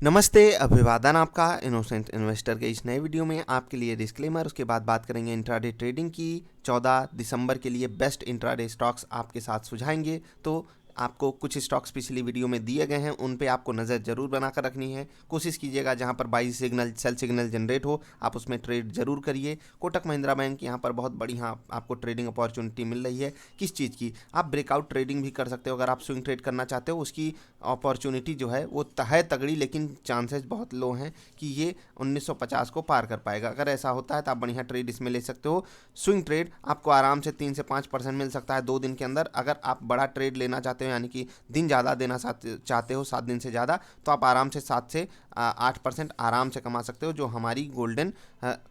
नमस्ते, अभिवादन आपका इनोसेंट इन्वेस्टर के इस नए वीडियो में आपके लिए डिस्क्लेमर, उसके बाद बात करेंगे इंट्राडे ट्रेडिंग की। 14 दिसंबर के लिए बेस्ट इंट्राडे स्टॉक्स आपके साथ सुझाएंगे। तो आपको कुछ स्टॉक्स पिछली वीडियो में दिए गए हैं, उन पे आपको नज़र जरूर बनाकर रखनी है। कोशिश कीजिएगा जहां पर by signal cell signal generate हो आप उसमें ट्रेड जरूर करिए। कोटक महिंद्रा बैंक यहां पर बहुत बढ़िया आपको ट्रेडिंग अपॉर्चुनिटी मिल रही है। किस चीज़ की? आप ब्रेकआउट ट्रेडिंग भी कर सकते हो। अगर आप स्विंग ट्रेड करना चाहते हो उसकी अपॉर्चुनिटी जो है वो है तगड़ी, लेकिन चांसेस बहुत लो हैं कि ये 1950 को पार कर पाएगा। अगर ऐसा होता है तो आप बढ़िया ट्रेड इसमें ले सकते हो। स्विंग ट्रेड आपको आराम से 3 से 5% मिल सकता है 2 दिन के अंदर। अगर आप बड़ा ट्रेड लेना चाहते हो, यानी कि दिन ज़्यादा देना चाहते हो, 7 दिन से ज़्यादा, तो आप आराम से 7 से 8% आराम से कमा सकते हो, जो हमारी गोल्डन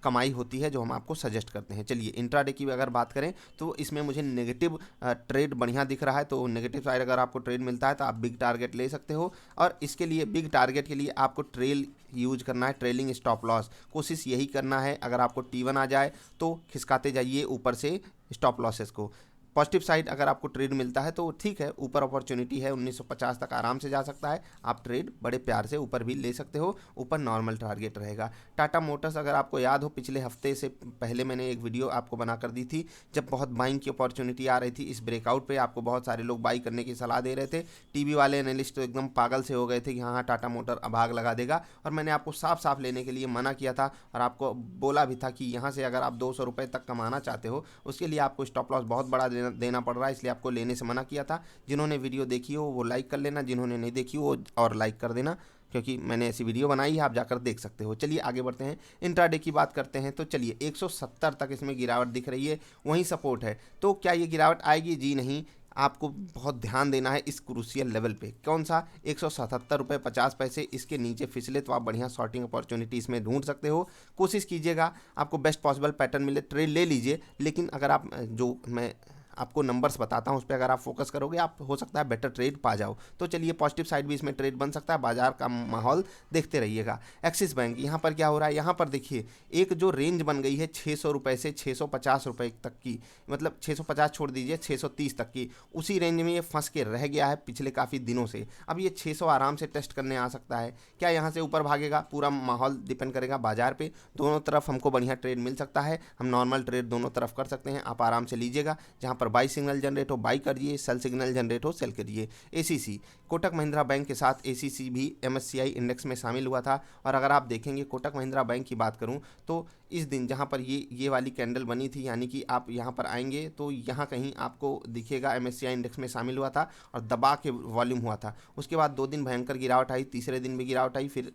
कमाई होती है, जो हम आपको सजेस्ट करते हैं। चलिए इंट्राडे की अगर बात करें तो इसमें मुझे नेगेटिव ट्रेड बढ़िया दिख रहा है। तो नेगेटिव साइड अगर आपको ट्रेड मिलता है तो आप बिग टारगेट ले सकते हो। और इसके लिए बिग टारगेट के लिए आपको ट्रेल यूज करना है, ट्रेलिंग स्टॉप लॉस। कोशिश यही करना है। अगर आपको T1 आ जाए तो खिसकाते जाइए ऊपर से स्टॉप लॉसेस को। पॉजिटिव साइड अगर आपको ट्रेड मिलता है तो ठीक है, ऊपर अपॉर्चुनिटी है, 1950 तक आराम से जा सकता है। आप ट्रेड बड़े प्यार से ऊपर भी ले सकते हो, ऊपर नॉर्मल टारगेट रहेगा। टाटा मोटर्स अगर आपको याद हो, पिछले हफ्ते से पहले मैंने एक वीडियो आपको बना कर दी थी, जब बहुत बाइंग की अपॉर्चुनिटी आ रही थी। इस ब्रेकआउट पे आपको बहुत सारे लोग बाई करने की सलाह दे रहे थे। टीवी वाले एनालिस्ट तो एकदम पागल से हो गए थे कि हाँ टाटा मोटर भाग लगा देगा, और मैंने आपको साफ साफ लेने के लिए मना किया था और आपको बोला भी था कि यहाँ से अगर आप 200 रुपये तक कमाना चाहते हो उसके लिए आपको स्टॉप लॉस बहुत बड़ा देना पड़ रहा है, इसलिए आपको लेने से मना किया था। जिन्होंने वीडियो देखी हो वो लाइक कर लेना, जिन्होंने नहीं देखी हो और लाइक कर देना, क्योंकि मैंने ऐसी वीडियो बनाई है, आप जाकर देख सकते हो। चलिए आगे बढ़ते हैं, इंट्राडे की बात करते हैं। तो चलिए 170 तक इसमें गिरावट दिख रही है, वहीं सपोर्ट है। तो क्या ये गिरावट आएगी? जी नहीं। आपको बहुत ध्यान देना है इस क्रूशियल लेवल पे। कौन सा? 177 रुपये 50 पैसे। इसके नीचे फिसले तो आप बढ़िया शॉर्टिंग अपॉर्चुनिटी इसमें ढूंढ सकते हो। कोशिश कीजिएगा आपको बेस्ट पॉसिबल पैटर्न मिले, ट्रेड ले लीजिए। लेकिन अगर आप जो मैं आपको नंबर्स बताता हूँ उस पर अगर आप फोकस करोगे, आप हो सकता है बेटर ट्रेड पा जाओ। तो चलिए पॉजिटिव साइड भी इसमें ट्रेड बन सकता है। बाजार का माहौल देखते रहिएगा। एक्सिस बैंक यहाँ पर क्या हो रहा है? यहाँ पर देखिए एक जो रेंज बन गई है 600 रुपये से 650 रुपये तक की, मतलब 650 छोड़ दीजिए 630 तक की, उसी रेंज में ये फंस के रह गया है पिछले काफ़ी दिनों से। अब ये 600 आराम से टेस्ट करने आ सकता है। क्या यहाँ से ऊपर भागेगा? पूरा माहौल डिपेंड करेगा बाजार पे। दोनों तरफ हमको बढ़िया ट्रेड मिल सकता है, हम नॉर्मल ट्रेड दोनों तरफ कर सकते हैं। आप आराम से लीजिएगा, जहाँ पर बाई सिग्नल जनरेट हो बाई करिए, सेल सिग्नल जनरेट हो सेल करिए। एसीसी, कोटक महिंद्रा बैंक के साथ एसीसी भी एमएससीआई इंडेक्स में शामिल हुआ था। और अगर आप देखेंगे कोटक महिंद्रा बैंक की बात करूं तो इस दिन जहां पर ये वाली कैंडल बनी थी, यानी कि आप यहां पर आएंगे तो यहां कहीं आपको दिखेगा एमएससीआई इंडेक्स में शामिल हुआ था और दबा के वॉल्यूम हुआ था। उसके बाद 2 दिन भयंकर गिरावट आई, तीसरे दिन भी गिरावट आई, फिर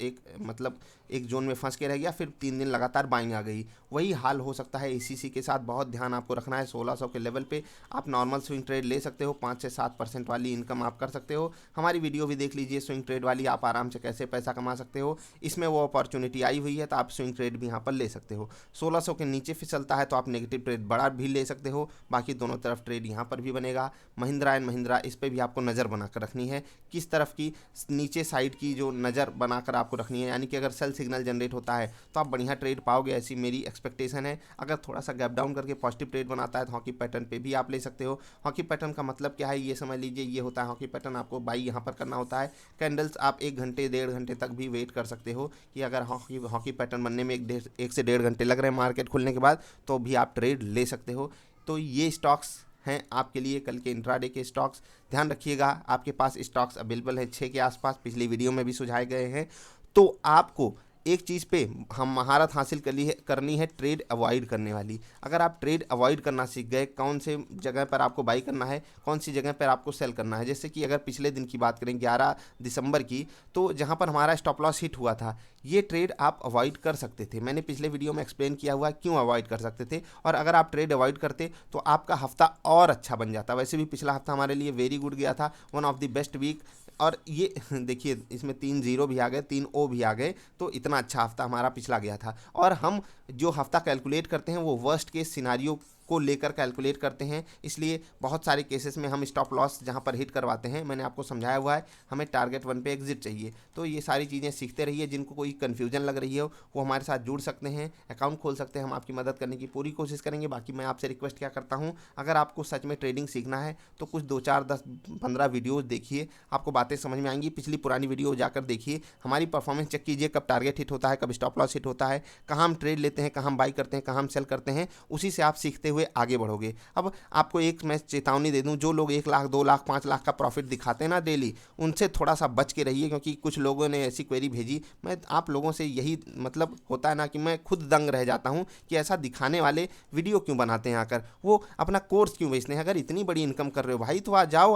एक जोन में फंस के रह गया, फिर 3 दिन लगातार बाइंग आ गई। वही हाल हो सकता है एसीसी के साथ। बहुत ध्यान आपको रखना है। 1600 के लेवल पे आप नॉर्मल स्विंग ट्रेड ले सकते हो, 5 से 7% वाली इनकम आप कर सकते हो। हमारी वीडियो भी देख लीजिए स्विंग ट्रेड वाली, आप आराम से कैसे पैसा कमा सकते हो। इसमें वो अपॉर्चुनिटी आई हुई है तो आप स्विंग ट्रेड भी यहाँ पर ले सकते हो। 1600 के नीचे फिसलता है तो आप नेगेटिव ट्रेड बड़ा भी ले सकते हो। बाकी दोनों तरफ ट्रेड यहाँ पर भी बनेगा। महिंद्रा एंड महिंद्रा, इस पर भी आपको नज़र बनाकर रखनी है। किस तरफ की? नीचे साइड की जो नज़र बनाकर आपको रखनी है, यानी कि अगर सेल सिग्नल जनरेट होता है तो आप बढ़िया ट्रेड पाओगे, ऐसी मेरी एक्सपेक्टेशन है। अगर थोड़ा सा गैप डाउन करके पॉजिटिव ट्रेड बनाता है तो हॉकी पैटर्न पे भी आप ले सकते हो। हॉकी पैटर्न का मतलब क्या है ये समझ लीजिए। ये होता है हॉकी पैटर्न, आपको बाई यहाँ पर करना होता है। कैंडल्स आप 1 घंटे 1.5 घंटे तक भी वेट कर सकते हो कि अगर हॉकी पैटर्न बनने में 1 से 1.5 घंटे लग रहे हैं मार्केट खुलने के बाद, तो भी आप ट्रेड ले सकते हो। तो ये स्टॉक्स हैं आपके लिए कल के इंट्राडे के स्टॉक्स। ध्यान रखिएगा आपके पास स्टॉक्स अवेलेबल है 6 के आसपास, पिछली वीडियो में भी सुझाए गए हैं। तो आपको एक चीज़ पे हम महारत हासिल करनी है, ट्रेड अवॉइड करने वाली। अगर आप ट्रेड अवॉइड करना सीख गए, कौन से जगह पर आपको बाई करना है, कौन सी जगह पर आपको सेल करना है। जैसे कि अगर पिछले दिन की बात करें 11 दिसंबर की, तो जहां पर हमारा स्टॉप लॉस हिट हुआ था, ये ट्रेड आप अवॉइड कर सकते थे। मैंने पिछले वीडियो में एक्सप्लेन किया हुआ है क्यों अवॉइड कर सकते थे। और अगर आप ट्रेड अवॉइड करते तो आपका हफ्ता और अच्छा बन जाता। वैसे भी पिछला हफ्ता हमारे लिए वेरी गुड गया था, one of the best week. और ये देखिए इसमें 3 जीरो भी आ गए, 3 ओ भी आ गए, तो इतना अच्छा हफ्ता हमारा पिछला गया था। और हम जो हफ्ता कैलकुलेट करते हैं वो वर्स्ट केस सिनारियो को लेकर कैलकुलेट करते हैं, इसलिए बहुत सारे केसेस में हम स्टॉप लॉस जहां पर हिट करवाते हैं, मैंने आपको समझाया हुआ है, हमें टारगेट 1 पे एग्जिट चाहिए। तो ये सारी चीज़ें सीखते रहिए। जिनको कोई कन्फ्यूजन लग रही हो वो हमारे साथ जुड़ सकते हैं, अकाउंट खोल सकते हैं, हम आपकी मदद करने की पूरी कोशिश करेंगे। बाकी मैं आपसे रिक्वेस्ट क्या करता हूँ, अगर आपको सच में ट्रेडिंग सीखना है तो कुछ 2 4 10 15 वीडियोज़ देखिए, आपको बातें समझ में आएंगी। पिछली पुरानी वीडियो जाकर देखिए, हमारी परफॉर्मेंस चेक कीजिए, कब टारगेट हिट होता है, कब स्टॉप लॉस हिट होता है, कहाँ हम ट्रेड लेते हैं, कहाँ हम बाई करते हैं, कहाँ हम सेल करते हैं, उसी से आप सीखते हुए आगे बढ़ोगे। अब आपको एक मैं चेतावनी दे दूं, जो लोग 1 लाख 2 लाख 5 लाख का प्रॉफिट दिखाते हैं ना डेली, उनसे थोड़ा सा बच के रहिए, क्योंकि कुछ लोगों ने ऐसी क्वेरी भेजी। मैं आप लोगों से यही मतलब होता है ना कि मैं खुद दंग रह जाता हूं कि ऐसा दिखाने वाले वीडियो क्यों बनाते हैं, आकर वो अपना कोर्स क्यों बेचते हैं। अगर इतनी बड़ी इनकम कर रहे हो भाई तो आ जाओ,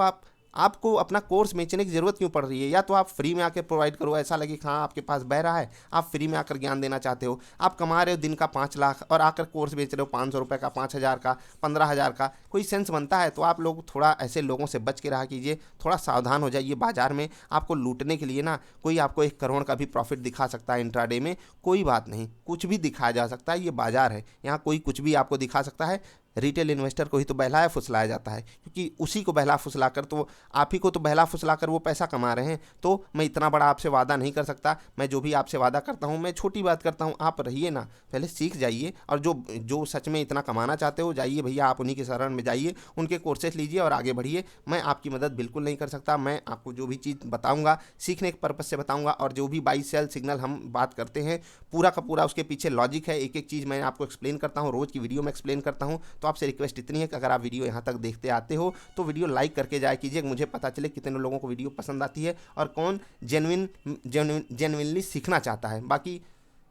आपको अपना कोर्स बेचने की ज़रूरत क्यों पड़ रही है। या तो आप फ्री में आकर प्रोवाइड करो, ऐसा लगे कि हाँ आपके पास बह रहा है, आप फ्री में आकर ज्ञान देना चाहते हो। आप कमा रहे हो दिन का 5 लाख और आकर कोर्स बेच रहे हो 500 रुपये का, 5000 का, 15000 का, कोई सेंस बनता है। तो आप लोग थोड़ा ऐसे लोगों से बच के रहा कीजिए, थोड़ा सावधान हो जाइए। बाजार में आपको लूटने के लिए ना कोई आपको 1 करोड़ का भी प्रॉफिट दिखा सकता है इंट्राडे में, कोई बात नहीं, कुछ भी दिखाया जा सकता है। ये बाजार है, यहाँ कोई कुछ भी आपको दिखा सकता है। रिटेल इन्वेस्टर को ही तो बहलाया फुसलाया जाता है, क्योंकि उसी को बहला फुसला कर, तो आप ही को तो बहला फुसला कर वो पैसा कमा रहे हैं। तो मैं इतना बड़ा आपसे वादा नहीं कर सकता। मैं जो भी आपसे वादा करता हूँ मैं छोटी बात करता हूँ। आप रहिए ना, पहले सीख जाइए, और जो जो सच में इतना कमाना चाहते हो जाइए भैया, आप उन्हीं के शरण में जाइए, उनके कोर्सेज लीजिए और आगे बढ़िए। मैं आपकी मदद बिल्कुल नहीं कर सकता। मैं आपको जो भी चीज़ बताऊँगा सीखने के पर्पज़ से बताऊँगा, और जो भी बाई सेल सिग्नल हम बात करते हैं पूरा का पूरा उसके पीछे लॉजिक है। एक एक चीज़ मैं आपको एक्सप्लेन करता हूँ, रोज़ की वीडियो में एक्सप्लेन करता हूँ। तो आपसे रिक्वेस्ट इतनी है कि अगर आप वीडियो यहाँ तक देखते आते हो तो वीडियो लाइक करके जाया कीजिए, मुझे पता चले कितने लोगों को वीडियो पसंद आती है और कौन जेन्युइनली सीखना चाहता है। बाकी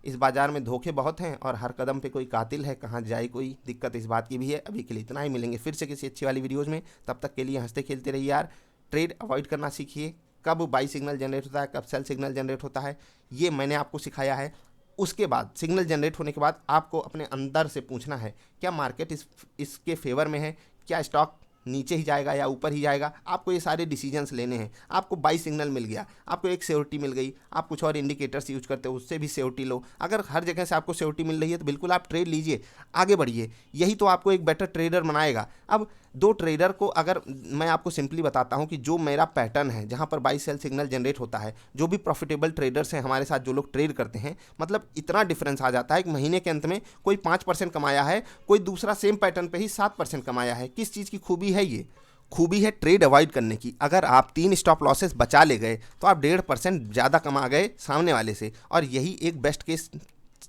इस बाजार में धोखे बहुत हैं और हर कदम पे कोई कातिल है, कहाँ जाए कोई दिक्कत इस बात की भी है। अभी के लिए इतना ही, मिलेंगे फिर से किसी अच्छी वाली वीडियोज़ में। तब तक के लिए हंसते खेलते रहिए यार। ट्रेड अवॉइड करना सीखिए, कब बाई सिग्नल जनरेट होता है, कब सेल सिग्नल जनरेट होता है, ये मैंने आपको सिखाया है। उसके बाद सिग्नल जनरेट होने के बाद आपको अपने अंदर से पूछना है, क्या मार्केट इसके फेवर में है, क्या स्टॉक नीचे ही जाएगा या ऊपर ही जाएगा। आपको ये सारे डिसीजंस लेने हैं। आपको बाई सिग्नल मिल गया, आपको एक सिक्योरिटी मिल गई, आप कुछ और इंडिकेटर्स यूज करते हो उससे भी सिक्योरिटी लो। अगर हर जगह से आपको सिक्योरिटी मिल रही है तो बिल्कुल आप ट्रेड लीजिए, आगे बढ़िए, यही तो आपको एक बेटर ट्रेडर बनाएगा। अब 2 ट्रेडर को अगर मैं आपको सिंपली बताता हूं कि जो मेरा पैटर्न है जहां पर बाई सेल सिग्नल जनरेट होता है, जो भी प्रॉफिटेबल ट्रेडर्स हैं हमारे साथ, जो लोग ट्रेड करते हैं, मतलब इतना डिफरेंस आ जाता है कि महीने के अंत में कोई 5% कमाया है, कोई दूसरा सेम पैटर्न पे ही 7% कमाया है। किस चीज़ की खूबी है ये? खूबी है ट्रेड अवॉइड करने की। अगर आप 3 स्टॉप लॉसेस बचा ले गए तो आप 1.5% ज़्यादा कमा गए सामने वाले से, और यही एक बेस्ट केस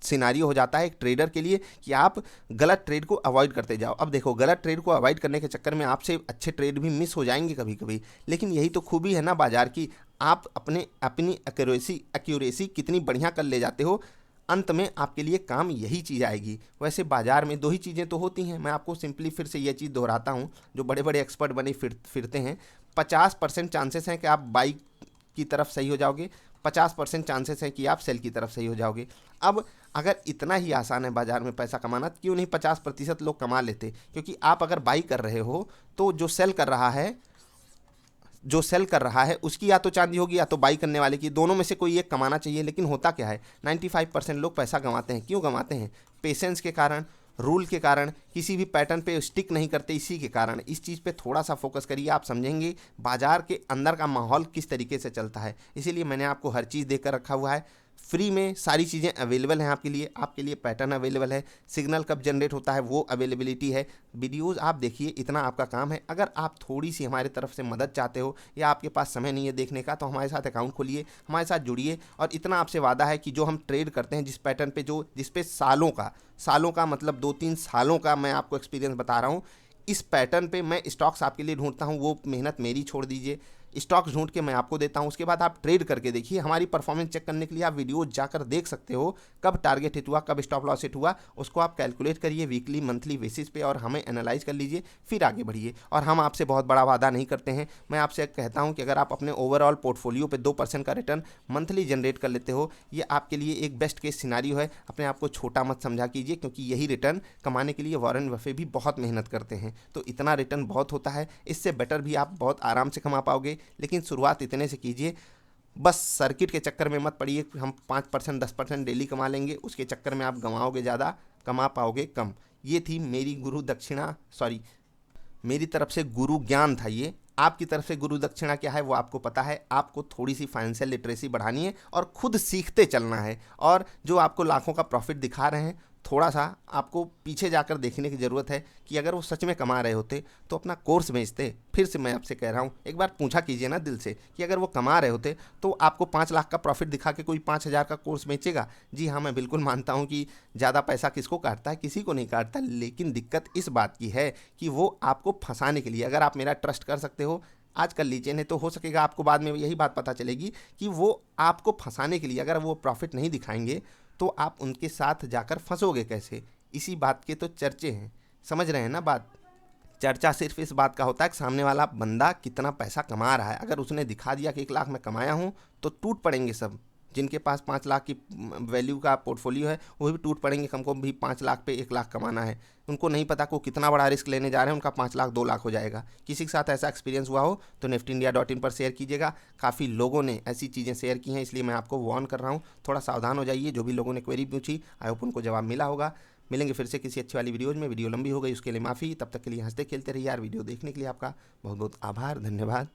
सिनारियो हो जाता है एक ट्रेडर के लिए कि आप गलत ट्रेड को अवॉइड करते जाओ। अब देखो, गलत ट्रेड को अवॉइड करने के चक्कर में आपसे अच्छे ट्रेड भी मिस हो जाएंगे कभी कभी, लेकिन यही तो खूबी है ना बाजार की। आप अपनी एक्यूरेसी कितनी बढ़िया कर ले जाते हो, अंत में आपके लिए काम यही चीज़ आएगी। वैसे बाजार में 2 ही चीज़ें तो होती हैं, मैं आपको सिंपली फिर से ये चीज़ दोहराता हूँ, जो बड़े बड़े एक्सपर्ट बने फिरते हैं। 50% चांसेस हैं कि आप बाई की तरफ सही हो जाओगे, 50% चांसेस हैं कि आप सेल की तरफ सही हो जाओगे। अब अगर इतना ही आसान है बाजार में पैसा कमाना, क्यों नहीं 50% लोग कमा लेते? क्योंकि आप अगर बाई कर रहे हो तो जो सेल कर रहा है उसकी या तो चांदी होगी या तो बाई करने वाले की, दोनों में से कोई एक कमाना चाहिए। लेकिन होता क्या है, 95% लोग पैसा गंवाते हैं। क्यों गंवाते हैं? पेशेंस के कारण, रूल के कारण, किसी भी पैटर्न पे स्टिक नहीं करते, इसी के कारण। इस चीज़ पे थोड़ा सा फोकस करिए, आप समझेंगे बाजार के अंदर का माहौल किस तरीके से चलता है। इसीलिए मैंने आपको हर चीज़ देकर रखा हुआ है, फ्री में सारी चीज़ें अवेलेबल हैं आपके लिए पैटर्न अवेलेबल है, सिग्नल कब जनरेट होता है वो अवेलेबिलिटी है। वीडियोस आप देखिए, इतना आपका काम है। अगर आप थोड़ी सी हमारी तरफ से मदद चाहते हो या आपके पास समय नहीं है देखने का, तो हमारे साथ अकाउंट खोलिए, हमारे साथ जुड़िए। और इतना आपसे वादा है कि जो हम ट्रेड करते हैं, जिस पैटर्न पे जिस पे सालों का मतलब 2-3 सालों का मैं आपको एक्सपीरियंस बता रहा हूँ, इस पैटर्न पे मैं स्टॉक्स आपके लिए ढूंढता हूँ। वो मेहनत मेरी छोड़ दीजिए, स्टॉक्स ढूंढ के मैं आपको देता हूं। उसके बाद आप ट्रेड करके देखिए। हमारी परफॉर्मेंस चेक करने के लिए आप वीडियो जाकर देख सकते हो, कब टारगेट हिट हुआ, कब स्टॉप लॉस हिट हुआ, उसको आप कैलकुलेट करिए वीकली मंथली बेसिस पे और हमें एनालाइज कर लीजिए, फिर आगे बढ़िए। और हम आपसे बहुत बड़ा वादा नहीं करते हैं। मैं आपसे कहता हूं कि अगर आप अपने ओवरऑल पोर्टफोलियो पे 2% का रिटर्न मंथली जनरेट कर लेते हो, ये आपके लिए एक बेस्ट केस सिनारियो है। अपने आप को छोटा मत समझा कीजिए, क्योंकि यही रिटर्न कमाने के लिए वॉरेन बफे भी बहुत मेहनत करते हैं। तो इतना रिटर्न बहुत होता है, इससे बेटर भी आप बहुत आराम से कमा पाओगे। लेकिन शुरुआत इतने से कीजिए, बस सर्किट के चक्कर में मत पड़िए। हम 5% 10% डेली कमा लेंगे, उसके चक्कर में आप गंवाओगे ज़्यादा, कमा पाओगे कम। ये थी मेरी गुरु दक्षिणा, सॉरी मेरी तरफ से गुरु ज्ञान था ये। आपकी तरफ से गुरु दक्षिणा क्या है वो आपको पता है। आपको थोड़ी सी फाइनेंशियल लिटरेसी बढ़ानी है और खुद सीखते चलना है। और जो आपको लाखों का प्रॉफिट दिखा रहे हैं, थोड़ा सा आपको पीछे जाकर देखने की ज़रूरत है कि अगर वो सच में कमा रहे होते तो अपना कोर्स बेचते। फिर से मैं आपसे कह रहा हूँ, एक बार पूछा कीजिए ना दिल से कि अगर वो कमा रहे होते तो आपको 5 लाख का प्रॉफिट दिखा के कोई 5,000 का कोर्स बेचेगा? जी हाँ, मैं बिल्कुल मानता हूँ कि ज़्यादा पैसा किसको काटता है, किसी को नहीं काटता। लेकिन दिक्कत इस बात की है कि वो आपको फंसाने के लिए, अगर आप मेरा ट्रस्ट कर सकते हो आज कर लीजिए, नहीं तो हो सकेगा आपको बाद में यही बात पता चलेगी कि वो आपको फंसाने के लिए, अगर वो प्रॉफिट नहीं दिखाएंगे तो आप उनके साथ जाकर फंसोगे कैसे। इसी बात के तो चर्चे हैं, समझ रहे हैं ना बात। चर्चा सिर्फ इस बात का होता है कि सामने वाला बंदा कितना पैसा कमा रहा है। अगर उसने दिखा दिया कि 1 लाख मैं कमाया हूँ तो टूट पड़ेंगे सब। जिनके पास 5 लाख की वैल्यू का पोर्टफोलियो है वो भी टूट पड़ेंगे। हमको भी 5 लाख पे 1 लाख कमाना है। उनको नहीं पता को कितना बड़ा रिस्क लेने जा रहे हैं, उनका 5 लाख 2 लाख हो जाएगा। किसी के साथ ऐसा एक्सपीरियंस हुआ हो तो niftyindia.in पर शेयर कीजिएगा। काफ़ी लोगों ने ऐसी चीज़ें शेयर की हैं, इसलिए मैं आपको वार्न कर रहा हूँ, थोड़ा सावधान हो जाइए। जो भी लोगों ने क्वेरी पूछी, आई होप उनको जवाब मिला होगा। मिलेंगे फिर से किसी अच्छी वाली वीडियोज़ में। वीडियो लंबी हो गई उसके लिए माफ़ी। तब तक के लिए हंसते खेलते रहिए यार। वीडियो देखने के लिए आपका बहुत बहुत आभार, धन्यवाद।